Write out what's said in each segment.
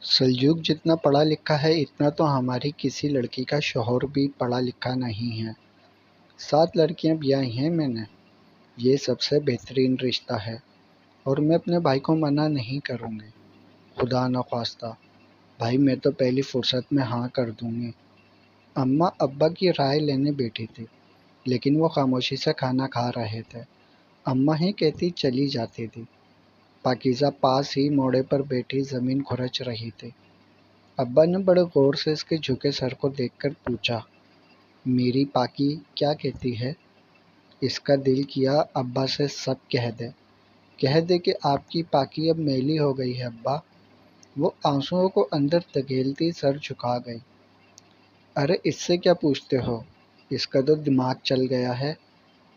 سلجوق جتنا پڑھا لکھا ہے اتنا تو ہماری کسی لڑکی کا شوہر بھی پڑھا لکھا نہیں ہے۔ 7 لڑکیاں بیاہی ہیں میں نے۔ یہ سب سے بہترین رشتہ ہے اور میں اپنے بھائی کو منع نہیں کروں گی۔ خدا نخواستہ بھائی، میں تو پہلی فرصت میں ہاں کر دوں گی۔ اماں ابا کی رائے لینے بیٹھی تھی لیکن وہ خاموشی سے کھانا کھا رہے تھے۔ اماں ہی کہتی چلی جاتی تھی۔ پاکیزہ پاس ہی موڑے پر بیٹھی زمین کھرچ رہی تھی۔ ابا نے بڑے غور سے اس کے جھکے سر کو دیکھ کر پوچھا، میری پاکی کیا کہتی ہے؟ اس کا دل کیا ابا سے سب کہہ دے کہ آپ کی پاکی اب میلی ہو گئی ہے ابا۔ وہ آنسوؤں کو اندر دھکیلتی سر جھکا گئی۔ ارے اس سے کیا پوچھتے ہو؟ اس کا تو دماغ چل گیا ہے۔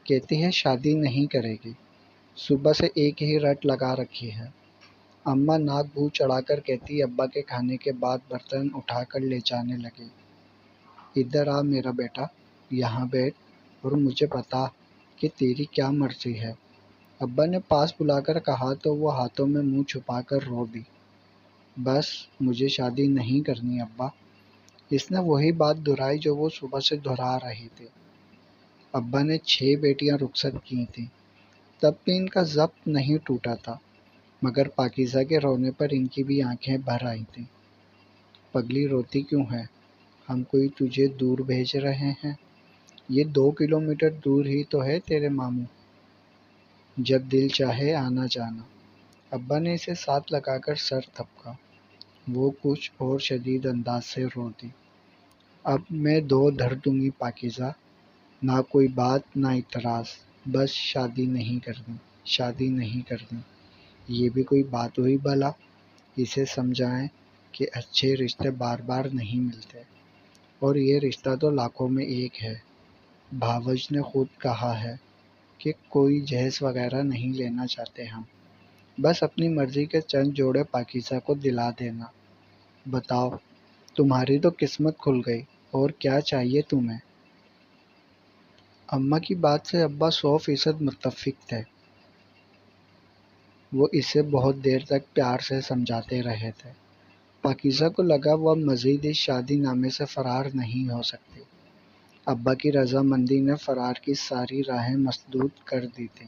کہتی ہے شادی نہیں کرے گی۔ صبح سے ایک ہی رٹ لگا رکھی ہے۔ اماں ناک بھو چڑھا کر کہتی ابا کے کھانے کے بعد برتن اٹھا کر لے جانے لگی، ادھر آ میرا بیٹا، یہاں بیٹھ اور مجھے بتا کہ تیری کیا مرضی ہے۔ ابا نے پاس بلا کر کہا تو وہ ہاتھوں میں منہ چھپا کر رو دی۔ بس مجھے شادی نہیں کرنی ابا۔ اس نے وہی بات دہرائی جو وہ صبح سے دہرا رہی تھی۔ ابا نے 6 بیٹیاں رخصت کی تھیں، تب بھی ان کا ضبط نہیں ٹوٹا تھا، مگر پاکیزہ کے رونے پر ان کی بھی آنکھیں بھر آئی تھیں۔ پگلی روتی کیوں ہے؟ ہم کوئی تجھے دور بھیج رہے ہیں؟ یہ 2 کلومیٹر دور ہی تو ہے تیرے ماموں، جب دل چاہے آنا جانا۔ ابا نے اسے ساتھ لگا کر سر تھپکا۔ وہ کچھ اور شدید انداز سے رو دی۔ اب میں 2 دھر دوں گی پاکیزہ، نہ کوئی بات نہ اعتراض، بس شادی نہیں کرنی، شادی نہیں کرنی۔ یہ بھی کوئی بات ہوئی بھلا؟ اسے سمجھائیں کہ اچھے رشتے بار بار نہیں ملتے، اور یہ رشتہ تو لاکھوں میں ایک ہے۔ بھاوج نے خود کہا ہے کہ کوئی جہیز وغیرہ نہیں لینا چاہتے ہم، بس اپنی مرضی کے چند جوڑے پاکیزہ کو دلا دینا۔ بتاؤ، تمہاری تو قسمت کھل گئی، اور کیا چاہیے تمہیں؟ اماں کی بات سے ابا 100% متفق تھے۔ وہ اسے بہت دیر تک پیار سے سمجھاتے رہے تھے۔ پاکیزہ کو لگا وہ اب مزید اس شادی نامے سے فرار نہیں ہو سکتی۔ ابا کی رضامندی نے فرار کی ساری راہیں مسدود کر دی تھیں۔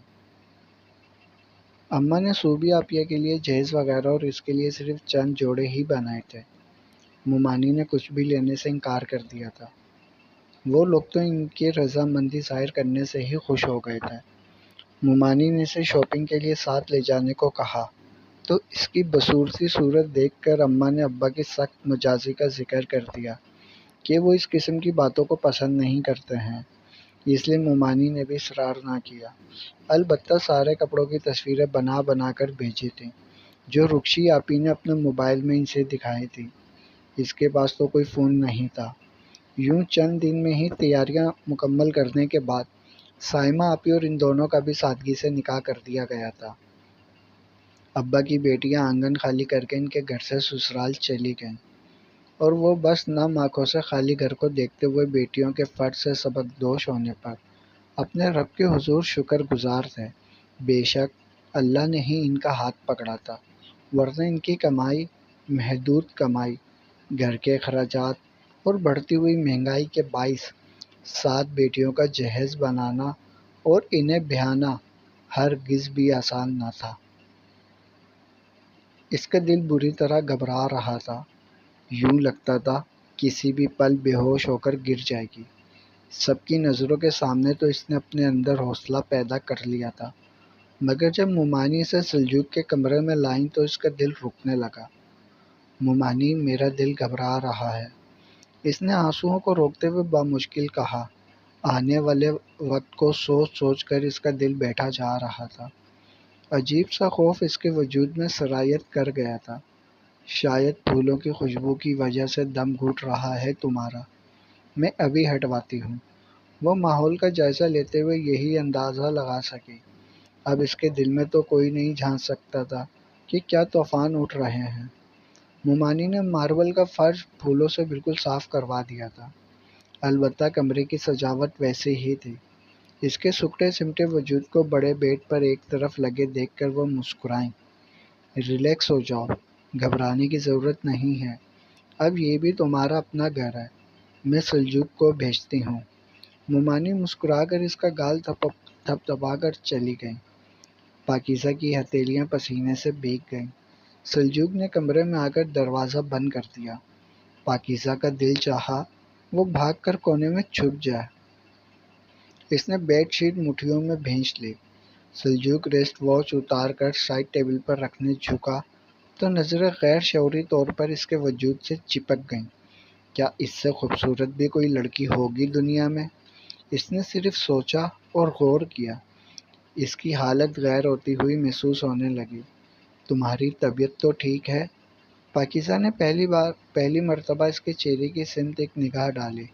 اماں نے صوبی عافیہ کے لیے جہیز وغیرہ اور اس کے لیے صرف چند جوڑے ہی بنائے تھے۔ مومانی نے کچھ بھی لینے سے انکار کر دیا تھا۔ وہ لوگ تو ان کی رضامندی ظاہر کرنے سے ہی خوش ہو گئے تھے۔ مومانی نے اسے شاپنگ کے لیے ساتھ لے جانے کو کہا تو اس کی بصورتی صورت دیکھ کر اماں نے ابا کی سخت مجازی کا ذکر کر دیا کہ وہ اس قسم کی باتوں کو پسند نہیں کرتے ہیں، اس لیے مومانی نے بھی اصرار نہ کیا۔ البتہ سارے کپڑوں کی تصویریں بنا بنا کر بھیجی تھیں جو رکشی آپی نے اپنے موبائل میں ان سے دکھائی تھی۔ اس کے پاس تو کوئی فون نہیں تھا۔ یوں چند دن میں ہی تیاریاں مکمل کرنے کے بعد سائمہ آپی اور ان دونوں کا بھی سادگی سے نکاح کر دیا گیا تھا۔ ابا کی بیٹیاں آنگن خالی کر کے ان کے گھر سے سسرال چلی گئیں، اور وہ بس نم آنکھوں سے خالی گھر کو دیکھتے ہوئے بیٹیوں کے فرض سے سبکدوش ہونے پر اپنے رب کے حضور شکر گزار تھے۔ بے شک اللہ نے ہی ان کا ہاتھ پکڑا تھا، ورنہ ان کی کمائی، محدود کمائی، گھر کے اخراجات اور بڑھتی ہوئی مہنگائی کے باعث 7 بیٹیوں کا جہیز بنانا اور انہیں بیاہنا ہرگز بھی آسان نہ تھا۔ اس کا دل بری طرح گھبرا رہا تھا۔ یوں لگتا تھا کسی بھی پل بے ہوش ہو کر گر جائے گی۔ سب کی نظروں کے سامنے تو اس نے اپنے اندر حوصلہ پیدا کر لیا تھا، مگر جب مومانی اسے سلجوق کے کمرے میں لائیں تو اس کا دل رکنے لگا۔ مومانی، میرا دل گھبرا رہا ہے، اس نے آنسوؤں کو روکتے ہوئے بامشکل کہا۔ آنے والے وقت کو سوچ سوچ کر اس کا دل بیٹھا جا رہا تھا۔ عجیب سا خوف اس کے وجود میں سرایت کر گیا تھا۔ شاید پھولوں کی خوشبو کی وجہ سے دم گھٹ رہا ہے تمہارا، میں ابھی ہٹواتی ہوں۔ وہ ماحول کا جائزہ لیتے ہوئے یہی اندازہ لگا سکی۔ اب اس کے دل میں تو کوئی نہیں جھانک سکتا تھا کہ کیا طوفان اٹھ رہے ہیں۔ مومانی نے ماربل کا فرش پھولوں سے بالکل صاف کروا دیا تھا، البتہ کمرے کی سجاوٹ ویسی ہی تھی۔ اس کے سکڑے سمٹے وجود کو بڑے بیڈ پر ایک طرف لگے دیکھ کر وہ مسکرائیں۔ ریلیکس ہو جاؤ، گھبرانے کی ضرورت نہیں ہے، اب یہ بھی تمہارا اپنا گھر ہے، میں سلجوق کو بھیجتی ہوں۔ مومانی مسکرا کر اس کا گال تھپتھپا کر چلی گئیں۔ پاکیزہ کی ہتھیلیاں پسینے سے بھیگ گئیں۔ سلجوق نے کمرے میں آ کر دروازہ بند کر دیا۔ پاکیزہ کا دل چاہا وہ بھاگ کر کونے میں چھپ جائے۔ اس نے بیڈ شیٹ مٹھیوں میں بھینچ لی۔ سلجوق ریسٹ واچ اتار کر سائڈ ٹیبل پر رکھنے جھکا تو نظریں غیر شعوری طور پر اس کے وجود سے چپک گئیں۔ کیا اس سے خوبصورت بھی کوئی لڑکی ہوگی دنیا میں؟ اس نے صرف سوچا اور غور کیا۔ اس کی حالت غیر ہوتی ہوئی محسوس ہونے لگی۔ تمہاری طبیعت تو ٹھیک ہے؟ پاکیزہ نے پہلی مرتبہ اس کے چہرے کی سمت ایک نگاہ ڈالی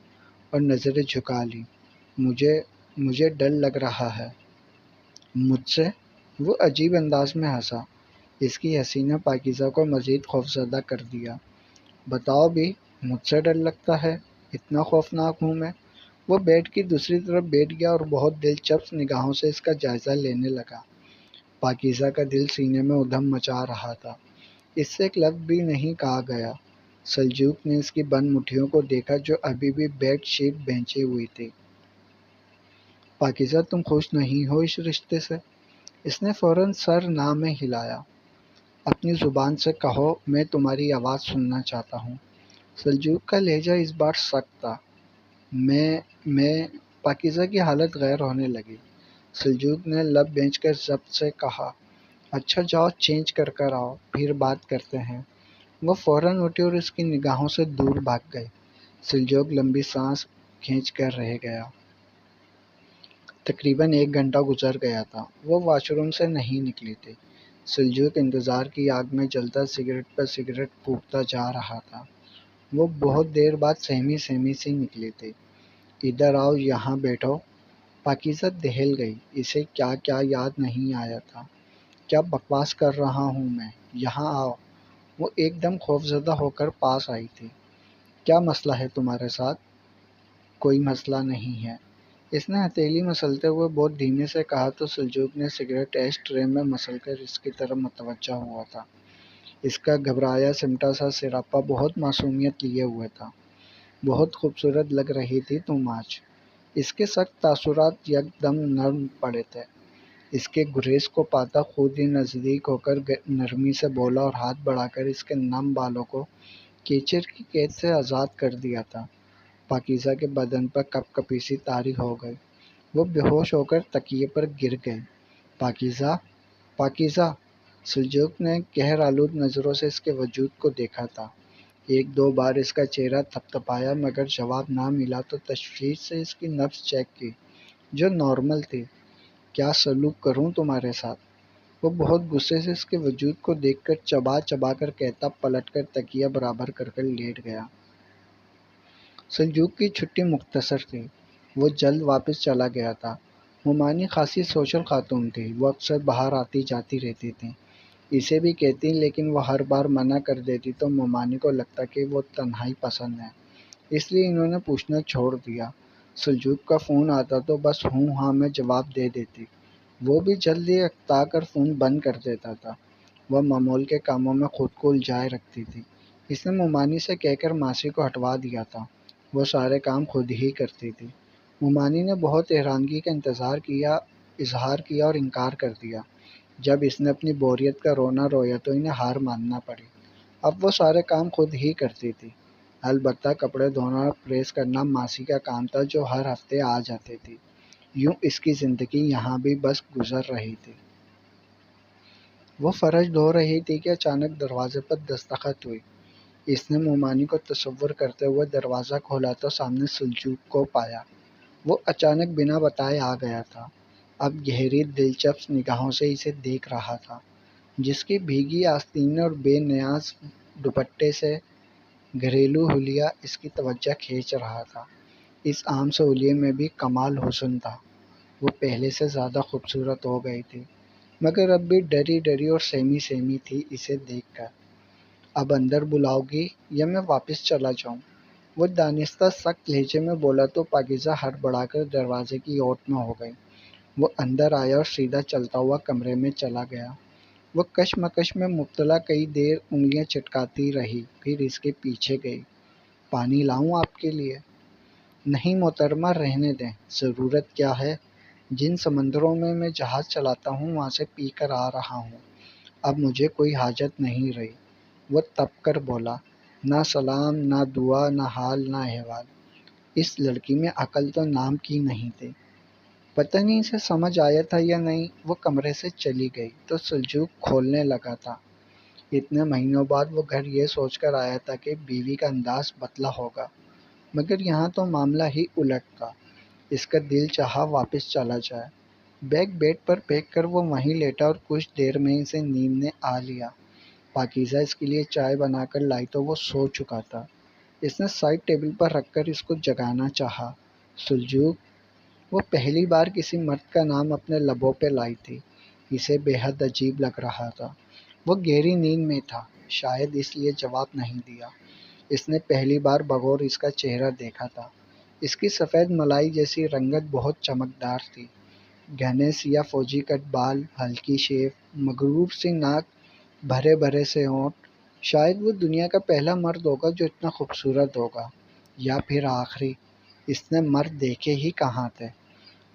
اور نظریں جھکا لی۔ مجھے ڈر لگ رہا ہے۔ مجھ سے؟ وہ عجیب انداز میں ہنسا۔ اس کی ہنسی نے پاکیزہ کو مزید خوفزدہ کر دیا۔ بتاؤ بھی، مجھ سے ڈر لگتا ہے؟ اتنا خوفناک ہوں میں؟ وہ بیڈ کی دوسری طرف بیٹھ گیا اور بہت دلچسپ نگاہوں سے اس کا جائزہ لینے لگا۔ پاکیزہ کا دل سینے میں ادھم مچا رہا تھا۔ اس سے ایک لفظ بھی نہیں کہا گیا۔ سلجوق نے اس کی بند مٹھیوں کو دیکھا جو ابھی بھی بیڈ شیٹ بھینچی ہوئی تھی۔ پاکیزہ تم خوش نہیں ہو اس رشتے سے؟ اس نے فوراً سر نہ میں ہلایا۔ اپنی زبان سے کہو، میں تمہاری آواز سننا چاہتا ہوں۔ سلجوق کا لہجہ اس بار سخت تھا۔ میں پاکیزہ کی حالت غیر ہونے لگی۔ سلجوق نے لب بھینچ کر ضبط سے کہا، اچھا جاؤ چینج کر آؤ، پھر بات کرتے ہیں۔ وہ فوراً اٹھی اور اس کی نگاہوں سے دور بھاگ گئی۔ سلجوق لمبی سانس کھینچ کر رہ گیا۔ تقریباً 1 گھنٹہ گزر گیا تھا۔ وہ واش روم سے نہیں نکلی تھی۔ سلجوق انتظار کی آگ میں جلتا سگریٹ پر سگریٹ پھونکتا جا رہا تھا۔ وہ بہت دیر بعد سہمی سی نکلی تھی۔ ادھر آؤ، یہاں بیٹھو۔ پاکیزہ دہل گئی۔ اسے کیا یاد نہیں آیا تھا۔ کیا بکواس کر رہا ہوں میں؟ یہاں آؤ۔ وہ ایک دم خوفزدہ ہو کر پاس آئی تھی۔ کیا مسئلہ ہے تمہارے ساتھ؟ کوئی مسئلہ نہیں ہے، اس نے ہتھیلی مسلتے ہوئے بہت دھیمے سے کہا تو سلجوق نے سگریٹ ایش ٹرے میں مسل کر اس کی طرف متوجہ ہوا تھا۔ اس کا گھبرایا سمٹا سا سراپا بہت معصومیت لیے ہوئے تھا۔ بہت خوبصورت لگ رہی تھی تم آج۔ اس کے سخت تاثرات یکدم نرم پڑے تھے۔ اس کے گریز کو پاتا خود ہی نزدیک ہو کر نرمی سے بولا اور ہاتھ بڑھا کر اس کے نم بالوں کو کیچڑ کی قید سے آزاد کر دیا تھا۔ پاکیزہ کے بدن پر کپ کپی سی طاری ہو گئی۔ وہ بے ہوش ہو کر تکیے پر گر گئی۔ پاکیزہ! سلجوق نے قہر آلود نظروں سے اس کے وجود کو دیکھا تھا۔ 1-2 بار اس کا چہرہ تھپتھپایا مگر جواب نہ ملا تو تشویش سے اس کی نبض چیک کی جو نارمل تھی۔ کیا سلوک کروں تمہارے ساتھ؟ وہ بہت غصے سے اس کے وجود کو دیکھ کر چبا کر کہتا پلٹ کر تکیہ برابر کر لیٹ گیا۔ سلجوق کی چھٹی مختصر تھی۔ وہ جلد واپس چلا گیا تھا۔ مومانی خاصی سوشل خاتون تھی۔ وہ اکثر باہر آتی جاتی رہتی تھی۔ اسے بھی کہتی لیکن وہ ہر بار منع کر دیتی تو مومانی کو لگتا کہ وہ تنہائی پسند ہے، اس لیے انہوں نے پوچھنا چھوڑ دیا۔ سلجوق کا فون آتا تو بس ہوں ہاں میں جواب دے دیتی۔ وہ بھی جلدی اکتا کر فون بند کر دیتا تھا۔ وہ معمول کے کاموں میں خود کو الجھائے رکھتی تھی۔ اس نے مومانی سے کہہ کر ماسی کو ہٹوا دیا تھا۔ وہ سارے کام خود ہی کرتی تھی۔ مومانی نے بہت حیرانگی کا اظہار کیا اور انکار کر دیا۔ جب اس نے اپنی بوریت کا رونا رویا تو انہیں ہار ماننا پڑی۔ اب وہ سارے کام خود ہی کرتی تھی۔ البتہ کپڑے دھونا اور پریس کرنا ماسی کا کام تھا جو ہر ہفتے آ جاتی تھی۔ یوں اس کی زندگی یہاں بھی بس گزر رہی تھی۔ وہ فرش دھو رہی تھی کہ اچانک دروازے پر دستخط ہوئی۔ اس نے مومانی کو تصور کرتے ہوئے دروازہ کھولا تو سامنے سلجوق کو پایا۔ وہ اچانک بنا بتائے آ گیا تھا۔ اب گہری دلچسپ نگاہوں سے اسے دیکھ رہا تھا، جس کی بھیگی آستینیں اور بے نیاز دوپٹے سے گھریلو حلیہ اس کی توجہ کھینچ رہا تھا۔ اس عام سے حلیے میں بھی کمال حسن تھا۔ وہ پہلے سے زیادہ خوبصورت ہو گئی تھی مگر اب بھی ڈری اور سہمی تھی اسے دیکھ کر۔ اب اندر بلاؤ گی یا میں واپس چلا جاؤں؟ وہ دانستہ سخت لہجے میں بولا تو پاکیزہ ہڑبڑا کر دروازے کی اوٹ میں ہو گئی۔ وہ اندر آیا اور سیدھا چلتا ہوا کمرے میں چلا گیا۔ وہ کشمکش میں مبتلا کئی دیر انگلیاں چٹکاتی رہی، پھر اس کے پیچھے گئی۔ پانی لاؤں آپ کے لیے؟ نہیں محترمہ، رہنے دیں، ضرورت کیا ہے؟ جن سمندروں میں جہاز چلاتا ہوں وہاں سے پی کر آ رہا ہوں، اب مجھے کوئی حاجت نہیں رہی۔ وہ تپ کر بولا، نہ سلام، نہ دعا، نہ حال، نہ احوال۔ اس لڑکی میں عقل تو نام کی نہیں تھی۔ پتہ نہیں اسے سمجھ آیا تھا یا نہیں۔ وہ کمرے سے چلی گئی تو سلجوق کھولنے لگا تھا۔ اتنے مہینوں بعد وہ گھر یہ سوچ کر آیا تھا کہ بیوی کا انداز بدلا ہوگا، مگر یہاں تو معاملہ ہی الٹ تھا۔ اس کا دل چاہا واپس چلا جائے۔ بیگ بیڈ پر پھینک کر وہ وہیں لیٹا اور کچھ دیر میں اسے نیند نے آ لیا۔ پاکیزہ اس کے لیے چائے بنا کر لائی تو وہ سو چکا تھا۔ اس نے سائڈ ٹیبل پر رکھ کر اس کو جگانا چاہا۔ سلجوق! وہ پہلی بار کسی مرد کا نام اپنے لبوں پہ لائی تھی۔ اسے بے حد عجیب لگ رہا تھا۔ وہ گہری نیند میں تھا، شاید اس لیے جواب نہیں دیا۔ اس نے پہلی بار بغور اس کا چہرہ دیکھا تھا۔ اس کی سفید ملائی جیسی رنگت بہت چمکدار تھی۔ گھنے سیاہ فوجی کٹ بال، ہلکی شیو، مغرور سی ناک، بھرے بھرے سے ہونٹ۔ شاید وہ دنیا کا پہلا مرد ہوگا جو اتنا خوبصورت ہوگا، یا پھر آخری۔ اس نے مرد دیکھے ہی کہاں تھے؟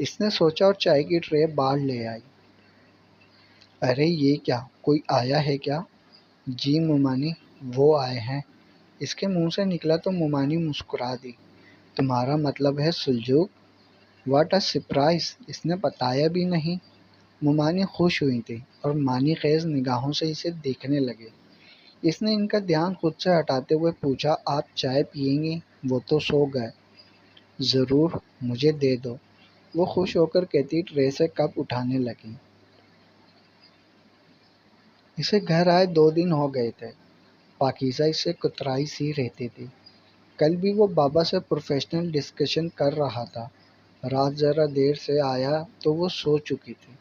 اس نے سوچا اور چائے کی ٹرے باہر لے آئی۔ ارے یہ کیا، کوئی آیا ہے کیا؟ جی مومانی، وہ آئے ہیں۔ اس کے منہ سے نکلا تو مومانی مسکرا دی۔ تمہارا مطلب ہے سلجوق؟ What a surprise! اس نے بتایا بھی نہیں۔ مومانی خوش ہوئی تھی اور معنی خیز نگاہوں سے اسے دیکھنے لگے۔ اس نے ان کا دھیان خود سے ہٹاتے ہوئے پوچھا، آپ چائے پیئیں گی؟ وہ تو سو گئے۔ ضرور، مجھے دے دو، وہ خوش ہو کر کہتی ٹرے سے کپ اٹھانے لگی۔ اسے گھر آئے 2 دن ہو گئے تھے۔ پاکیزہ اس سے کترائی سی رہتی تھی۔ کل بھی وہ بابا سے پروفیشنل ڈسکشن کر رہا تھا۔ رات ذرا دیر سے آیا تو وہ سو چکی تھی۔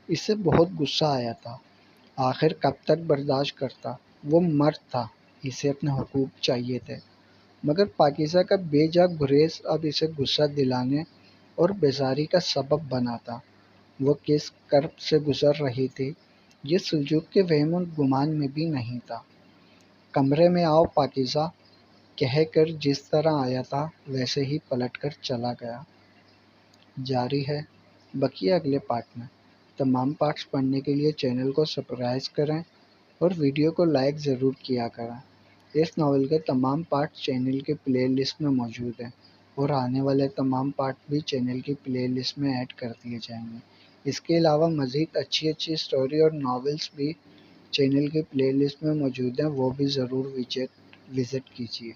اس سے بہت غصہ آیا تھا۔ آخر کب تک برداشت کرتا؟ وہ مرد تھا، اسے اپنے حقوق چاہیے تھے۔ مگر پاکیزہ کا بے جا گریز اب اسے غصہ دلانے اور بیزاری کا سبب بنا تھا۔ وہ کس کرب سے گزر رہی تھی، یہ سلجوق کے وہم و گمان میں بھی نہیں تھا۔ کمرے میں آؤ پاکیزہ، کہہ کر جس طرح آیا تھا ویسے ہی پلٹ کر چلا گیا۔ جاری ہے بقیہ اگلے پارٹ میں۔ تمام پارٹس پڑھنے کے لیے چینل کو سبسکرائب کریں اور ویڈیو کو لائک ضرور کیا کریں۔ اس ناول کے تمام پارٹ چینل کی پلے لسٹ میں موجود ہیں اور آنے والے تمام پارٹ بھی چینل کی پلے لسٹ میں ایڈ کر دیے جائیں گے۔ اس کے علاوہ مزید اچھی سٹوری اور ناولز بھی چینل کی پلے لسٹ میں موجود ہیں، وہ بھی ضرور وزٹ کیجیے۔